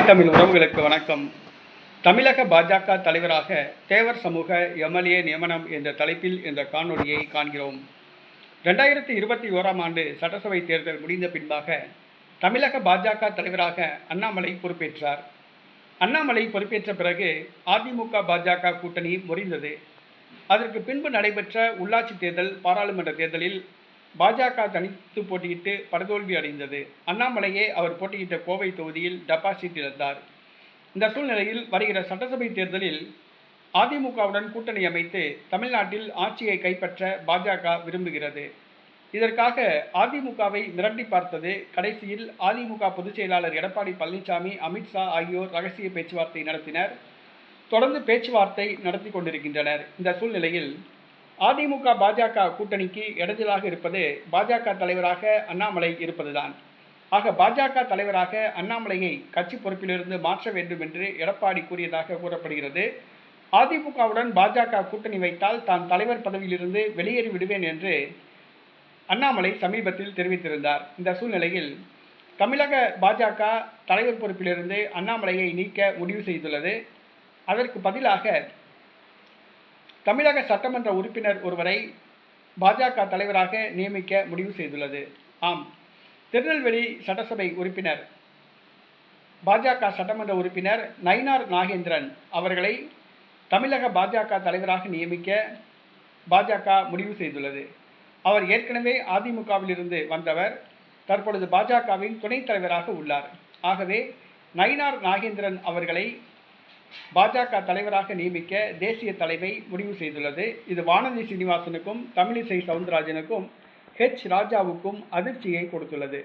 தமிழ் உறவுகளுக்கு வணக்கம். தமிழக பாஜக தலைவராக தேவர் சமூக எம்எல்ஏ நியமனம் என்ற தலைப்பில் இந்த காணொலியை காண்கிறோம். 2021ஆம் ஆண்டு சட்டசபை தேர்தல் முடிந்த பின்பாக தமிழக பாஜக தலைவராக அண்ணாமலை பொறுப்பேற்றார். அண்ணாமலை பொறுப்பேற்ற பிறகு அதிமுக பாஜக கூட்டணி முறிந்தது. அதற்கு பின்பு நடைபெற்ற உள்ளாட்சி தேர்தல், பாராளுமன்ற தேர்தலில் பாஜக தனித்து போட்டியிட்டு படுதோல்வி அடைந்தது. அண்ணாமலையே அவர் போட்டியிட்ட கோவை தொகுதியில் டெபாசிட் இழந்தார். இந்த சூழ்நிலையில் வருகிற சட்டசபை தேர்தலில் அதிமுகவுடன் கூட்டணி அமைத்து தமிழ்நாட்டில் ஆட்சியை கைப்பற்ற பாஜக விரும்புகிறது. இதற்காக அதிமுகவை மிரட்டி பார்த்தது. கடைசியில் அதிமுக பொதுச் செயலாளர் எடப்பாடி பழனிசாமி, அமித்ஷா ஆகியோர் ரகசிய பேச்சுவார்த்தை நடத்தினர். தொடர்ந்து பேச்சுவார்த்தை நடத்தி கொண்டிருக்கின்றனர். இந்த சூழ்நிலையில் அதிமுக பாஜக கூட்டணிக்கு இடைஞ்சலாக இருப்பது பாஜக தலைவராக அண்ணாமலை இருப்பதுதான். ஆக பாஜக தலைவராக அண்ணாமலையை கட்சி பொறுப்பிலிருந்து மாற்ற வேண்டும் என்று எடப்பாடி கூறியதாக கூறப்படுகிறது. அதிமுகவுடன் பாஜக கூட்டணி வைத்தால் தான் தலைவர் பதவியிலிருந்து வெளியேறி விடுவேன் என்று அண்ணாமலை சமீபத்தில் தெரிவித்திருந்தார். இந்த சூழ்நிலையில் தமிழக பாஜக தலைவர் பொறுப்பிலிருந்து அண்ணாமலையை நீக்க முடிவு செய்துள்ளது. அதற்கு பதிலாக தமிழக சட்டமன்ற உறுப்பினர் ஒருவரை பாஜக தலைவராக நியமிக்க முடிவு செய்துள்ளது. ஆம், திருநெல்வேலி சட்டசபை உறுப்பினர், பாஜக சட்டமன்ற உறுப்பினர் நயினார் நாகேந்திரன் அவர்களை தமிழக பாஜக தலைவராக நியமிக்க பாஜக முடிவு செய்துள்ளது. அவர் ஏற்கனவே அதிமுகவிலிருந்து வந்தவர். தற்பொழுது பாஜகவின் துணைத் தலைவராக உள்ளார். ஆகவே நயினார் நாகேந்திரன் அவர்களை பாஜக தலைவராக நியமிக்க தேசிய தலைமை முடிவு செய்துள்ளது. இது வானதி சீனிவாசனுக்கும் தமிழிசை சவுந்தரராஜனுக்கும் ராஜாவுக்கும் அதிர்ச்சியை கொடுத்துள்ளது.